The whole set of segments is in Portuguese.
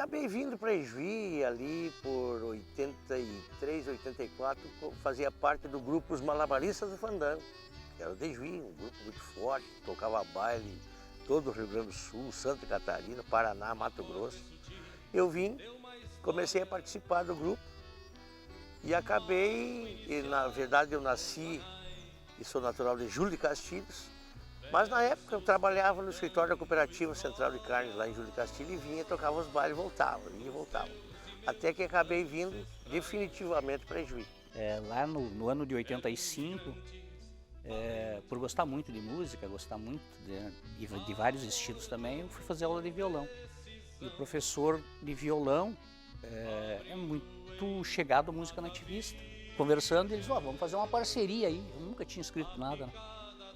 acabei vindo para Ijuí ali por 83, 84, fazia parte do grupo Os Malabaristas do Fandango, que era de Ijuí, um grupo muito forte, tocava baile todo o Rio Grande do Sul, Santa Catarina, Paraná, Mato Grosso. Eu vim, comecei a participar do grupo e acabei, na verdade eu nasci e sou natural de Júlio de Castilhos, mas na época eu trabalhava no escritório da Cooperativa Central de Carnes lá em Júlio de Castilhos e vinha, tocava os bailes e voltava, vinha e voltava. Até que acabei vindo definitivamente para Ijuí. Lá no ano de 85, por gostar muito de música, gostar muito de vários estilos também, eu fui fazer aula de violão. E o professor de violão é muito chegado à música nativista. Conversando, eles falaram, vamos fazer uma parceria aí. Eu nunca tinha escrito nada, né?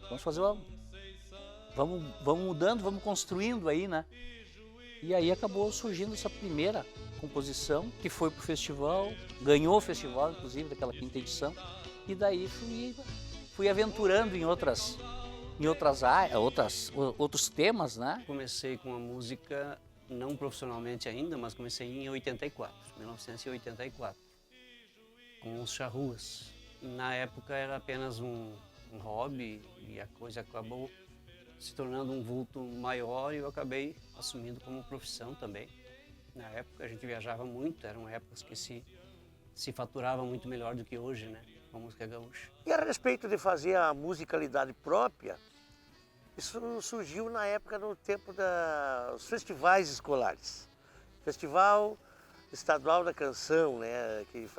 Vamos fazer vamos mudando, vamos construindo aí, né? E aí acabou surgindo essa primeira composição, que foi pro festival, ganhou o festival, inclusive, daquela quinta edição. E daí fui aventurando em outras áreas, outros temas, né? Comecei com a música, não profissionalmente ainda, mas comecei em 1984, com os charruas. Na época era apenas um hobby e a coisa acabou se tornando um vulto maior e eu acabei assumindo como profissão também. Na época a gente viajava muito, eram épocas que se faturava muito melhor do que hoje, né, com a música gaúcha. E a respeito de fazer a musicalidade própria, isso surgiu na época, no tempo dos festivais escolares. Festival Estadual da Canção, né, que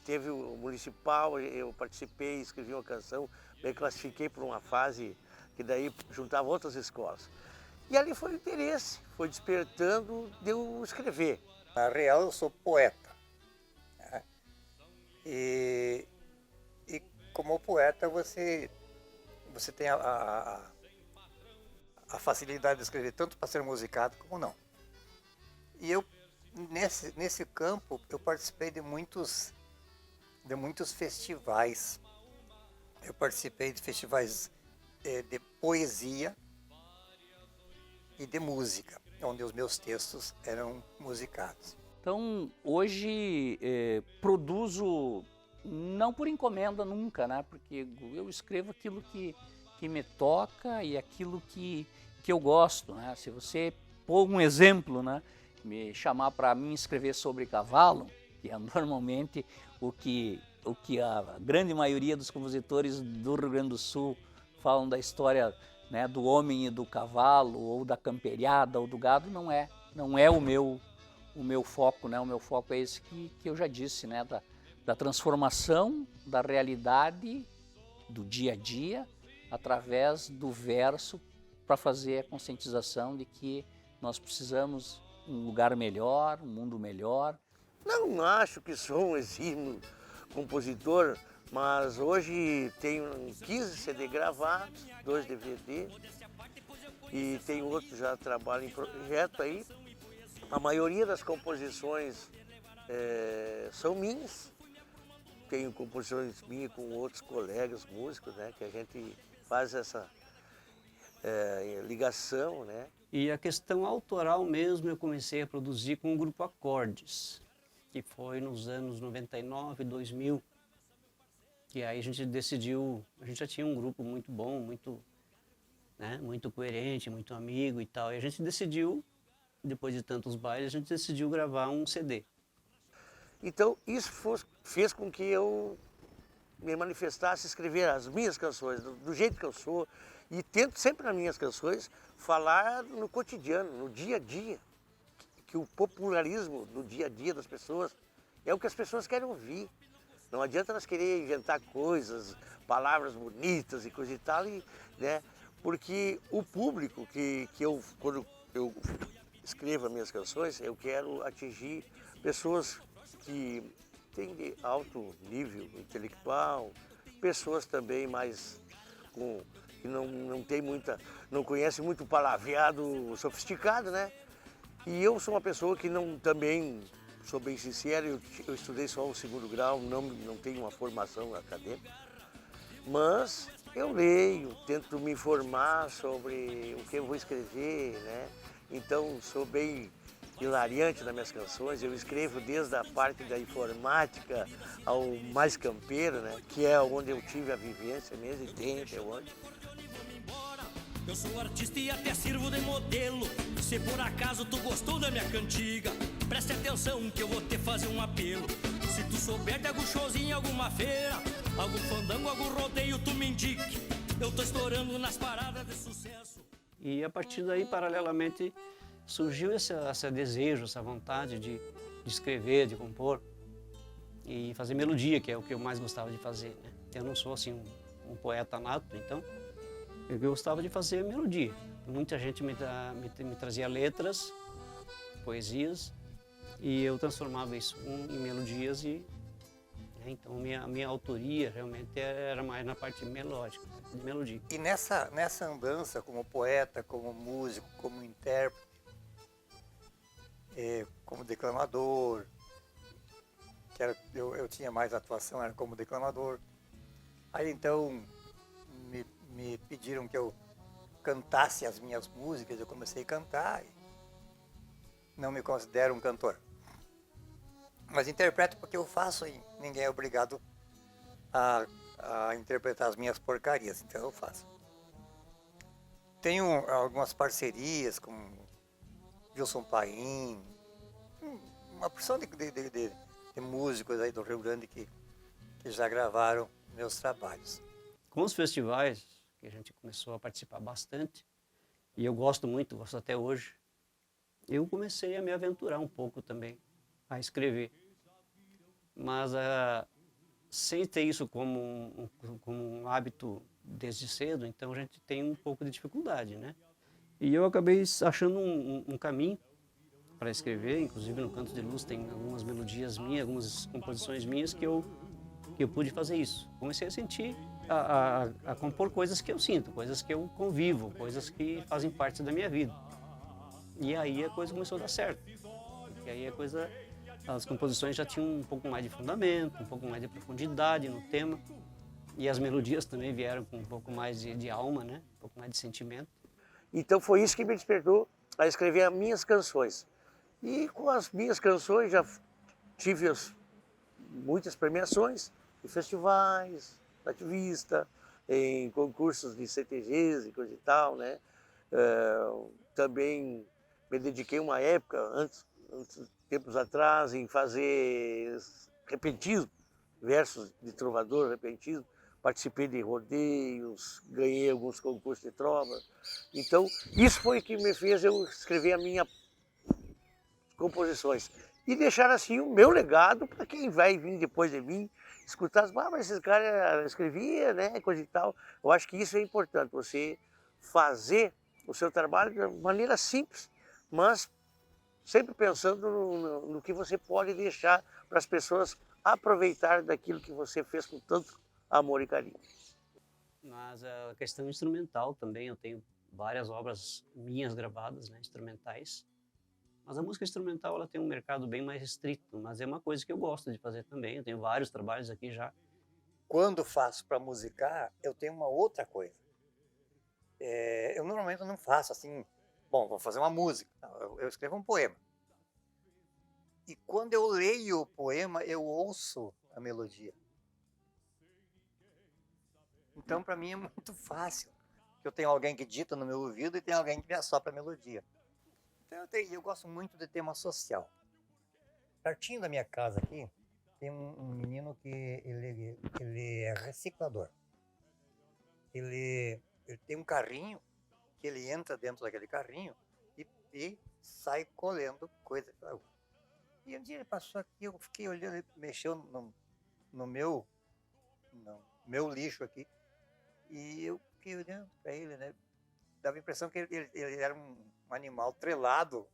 teve o municipal, eu participei, escrevi uma canção, me classifiquei por uma fase que daí juntava outras escolas. E ali foi o interesse, foi despertando de eu escrever. Na real, eu sou poeta. Né? E como poeta, você tem a facilidade de escrever tanto para ser musicado como não. E eu, nesse campo, eu participei de muitos festivais. Eu participei de festivais de poesia e de música, onde os meus textos eram musicados. Então, hoje produzo, não por encomenda nunca, né? Porque eu escrevo aquilo que me toca e aquilo que eu gosto, né? Se você pôr um exemplo, né? Me chamar para mim escrever sobre cavalo, que é normalmente o que a grande maioria dos compositores do Rio Grande do Sul falam da história, né, do homem e do cavalo, ou da camperiada, ou do gado, não é o meu foco, né? O meu foco é esse que eu já disse, né? Da transformação da realidade do dia a dia através do verso para fazer a conscientização de que nós precisamos um lugar melhor, um mundo melhor. Não acho que sou um exímio compositor, mas hoje tenho 15 CD gravados, 2 DVD e tem outro já trabalho em projeto aí. A maioria das composições são minhas. Tenho composições minhas com outros colegas músicos, né, que a gente faz essa ligação, né? E a questão autoral mesmo eu comecei a produzir com o grupo Acordes, que foi nos anos 99, 2000, que aí a gente decidiu, a gente já tinha um grupo muito bom, muito, né, muito coerente, muito amigo e tal, e a gente decidiu, depois de tantos bailes, a gente decidiu gravar um CD. Então isso fez com que eu me manifestasse, escrever as minhas canções, do jeito que eu sou, e tento sempre nas minhas canções falar no cotidiano, no dia a dia, que o popularismo do dia a dia das pessoas é o que as pessoas querem ouvir. Não adianta nós querer inventar coisas, palavras bonitas e coisa e tal, né? Porque o público quando eu escrevo as minhas canções, eu quero atingir pessoas que têm de alto nível intelectual, pessoas também mais que não conhecem muito palavreado sofisticado, né? E eu sou uma pessoa que também sou bem sincero, eu estudei só o 2º grau, não tenho uma formação acadêmica, mas eu leio, tento me informar sobre o que eu vou escrever, né? Então sou bem hilariante nas minhas canções. Eu escrevo desde a parte da informática ao mais campeiro, né? Que é onde eu tive a vivência mesmo e tenho até hoje. Eu sou artista e até sirvo de modelo. Se por acaso tu gostou da minha cantiga, preste atenção que eu vou te fazer um apelo. Se tu souber de algum showzinho, alguma feira, algum fandango, algum rodeio, tu me indique. Eu tô estourando nas paradas de sucesso. E a partir daí, paralelamente, surgiu esse desejo, essa vontade de escrever, de compor e fazer melodia, que é o que eu mais gostava de fazer, né? Eu não sou assim um poeta nato, então eu gostava de fazer melodia. Muita gente me trazia letras, poesias, e eu transformava isso em melodias e né, então minha autoria realmente era mais na parte melódica, de melodia. E nessa andança como poeta, como músico, como intérprete, como declamador, eu tinha mais atuação, era como declamador. Aí então me pediram que eu cantasse as minhas músicas, eu comecei a cantar e não me considero um cantor. Mas interpreto porque eu faço e ninguém é obrigado a interpretar as minhas porcarias, então eu faço. Tenho algumas parcerias com Wilson Paim, uma porção de músicos aí do Rio Grande que já gravaram meus trabalhos. Com os festivais, que a gente começou a participar bastante, e eu gosto muito, gosto até hoje, eu comecei a me aventurar um pouco também, a escrever. Mas sem ter isso como um hábito desde cedo, então a gente tem um pouco de dificuldade, né? E eu acabei achando um caminho para escrever, inclusive no Canto de Luz tem algumas melodias minhas, algumas composições minhas que eu pude fazer isso. Comecei a sentir, a compor coisas que eu sinto, coisas que eu convivo, coisas que fazem parte da minha vida. E aí a coisa começou a dar certo. Porque aí as composições já tinham um pouco mais de fundamento, um pouco mais de profundidade no tema. E as melodias também vieram com um pouco mais de alma, né? Um pouco mais de sentimento. Então foi isso que me despertou a escrever as minhas canções. E com as minhas canções já tive muitas premiações em festivais, ativista, em concursos de CTGs e coisa e tal, né? Também me dediquei uma época, tempos atrás, em fazer repentismo, versos de trovador, repentismo. Participei de rodeios, ganhei alguns concursos de trova. Então, isso foi o que me fez eu escrever as minhas composições. E deixar assim o meu legado para quem vai vir depois de mim, escutar as mas esse cara escrevia, né, coisa e tal. Eu acho que isso é importante, você fazer o seu trabalho de maneira simples, mas sempre pensando no que você pode deixar para as pessoas aproveitar daquilo que você fez com tanto amor e carinho. Mas a questão instrumental também, eu tenho várias obras minhas gravadas, né, instrumentais. Mas a música instrumental ela tem um mercado bem mais restrito, mas é uma coisa que eu gosto de fazer também. Eu tenho vários trabalhos aqui já. Quando faço para musicar, eu tenho uma outra coisa. Eu normalmente não faço assim, bom, vou fazer uma música. Não, eu escrevo um poema. E quando eu leio o poema, eu ouço a melodia. Então, para mim é muito fácil. Eu tenho alguém que dita no meu ouvido e tem alguém que me assopra a melodia. Então, eu gosto muito de tema social. Pertinho da minha casa aqui, tem um menino que ele é reciclador. Ele tem um carrinho, que ele entra dentro daquele carrinho e sai colhendo coisa. E um dia ele passou aqui, eu fiquei olhando, ele mexeu no meu lixo aqui. E eu fiquei olhando para ele, né? Dava a impressão que ele era um animal trelado,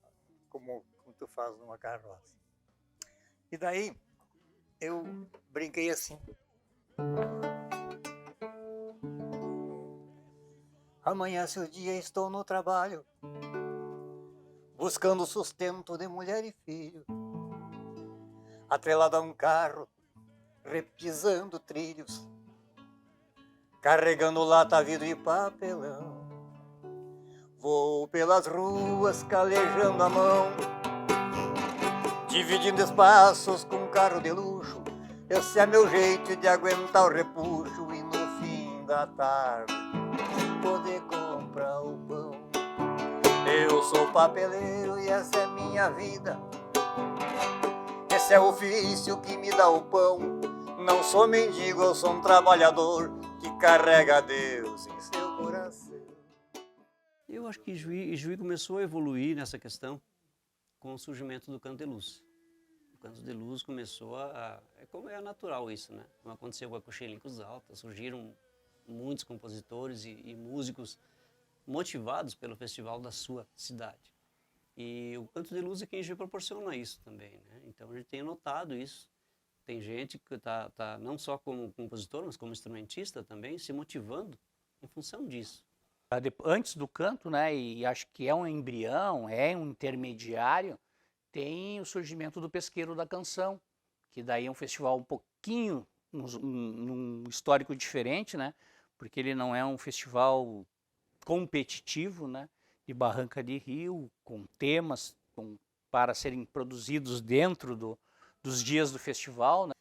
como tu faz numa carroça. E daí, eu brinquei assim. Amanhã, se o dia estou no trabalho, buscando sustento de mulher e filho, atrelado a um carro, repisando trilhos, carregando lata, vidro e papelão. Vou pelas ruas calejando a mão, dividindo espaços com um carro de luxo. Esse é meu jeito de aguentar o repuxo e no fim da tarde poder comprar o pão. Eu sou papeleiro e essa é minha vida. Esse é o ofício que me dá o pão. Não sou mendigo, eu sou um trabalhador que carrega Deus em seu coração. Eu acho que Juí começou a evoluir nessa questão com o surgimento do canto de luz. O canto de luz começou como é natural isso, né? Como aconteceu com a Coxilhicos Altas, surgiram muitos compositores e músicos motivados pelo festival da sua cidade. E o canto de luz é quem Juí proporciona isso também, né? Então a gente tem notado isso. Tem gente que tá não só como compositor, mas como instrumentista também, se motivando em função disso. Antes do canto, né, e acho que é um embrião, é um intermediário, tem o surgimento do Pesqueiro da Canção, que daí é um festival um pouquinho, num histórico diferente, né, porque ele não é um festival competitivo, né, de Barranca de Rio, com temas para serem produzidos dentro dos dias do festival, né.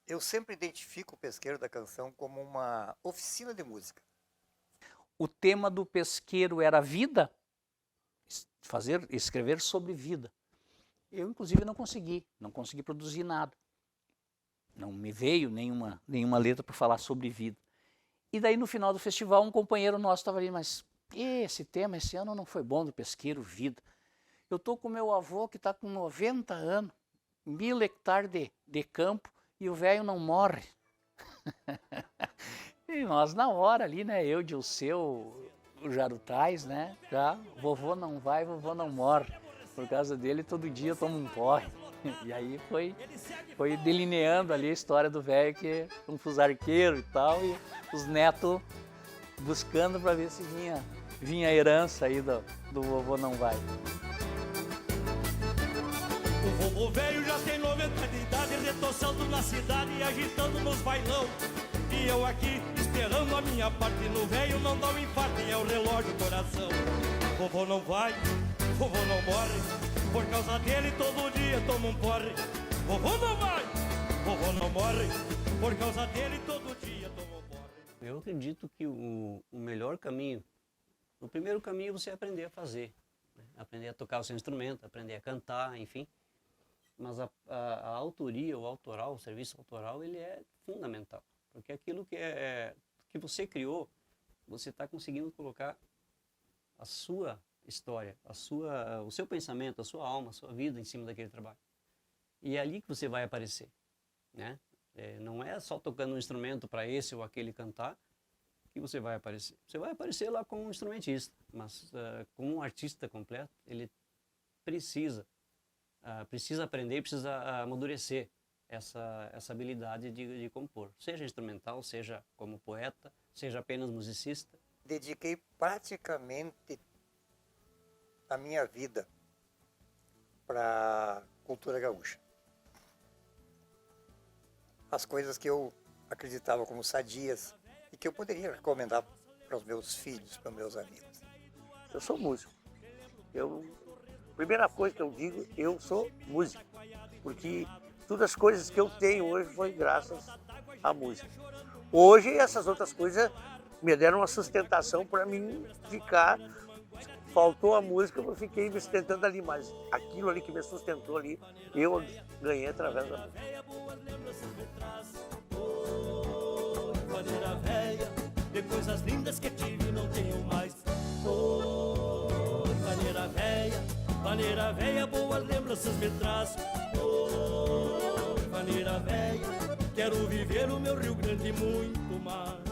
Eu sempre identifico o Pesqueiro da Canção como uma oficina de música. O tema do Pesqueiro era vida, escrever sobre vida. Eu, inclusive, não consegui produzir nada. Não me veio nenhuma letra para falar sobre vida. E daí, no final do festival, um companheiro nosso estava ali, mas esse tema esse ano não foi bom do Pesqueiro, vida. Eu estou com meu avô que está com 90 anos, 1000 hectares de campo, e o velho não morre. E nós na hora ali, né, eu, Dilceu, o Jarutais, né, já, vovô não vai, vovô não morre. Por causa dele, todo dia eu tomo um porre. E aí foi delineando ali a história do velho, que é um fusarqueiro e tal, e os netos buscando para ver se vinha a herança aí do vovô não vai. O vovô velho já tem 90 de idade, retoçando na cidade e agitando nos bailão. E eu aqui esperando a minha parte, no velho não dá um infarto, é o relógio do coração. Vovô não vai, vovô não morre, por causa dele todo dia tomo um porre. Vovô não vai, vovô não morre, por causa dele todo dia tomo um porre. Eu acredito que o melhor caminho, o primeiro caminho é você aprender a fazer, né? Aprender a tocar o seu instrumento, aprender a cantar, enfim. Mas a autoria, o autoral, o serviço autoral, ele é fundamental. Porque aquilo que você criou, você está conseguindo colocar a sua história, o seu pensamento, a sua alma, a sua vida em cima daquele trabalho. E é ali que você vai aparecer, né? Não é só tocando um instrumento para esse ou aquele cantar que você vai aparecer. Você vai aparecer lá como um instrumentista, mas como um artista completo, ele precisa aprender, precisa amadurecer essa habilidade de compor, seja instrumental, seja como poeta, seja apenas musicista. Dediquei praticamente a minha vida para a cultura gaúcha. As coisas que eu acreditava como sadias e que eu poderia recomendar para os meus filhos, para os meus amigos. Eu sou músico. Primeira coisa que eu digo, eu sou músico, porque todas as coisas que eu tenho hoje foi graças à música. Hoje essas outras coisas me deram uma sustentação para mim ficar. Faltou a música, eu fiquei me sustentando ali, mas aquilo ali que me sustentou ali, eu ganhei através da música. Maneira velha, de coisas lindas que tive não tenho mais. Maneira velha, boas lembranças me traz. Maneira velha, quero viver o meu Rio Grande muito mais.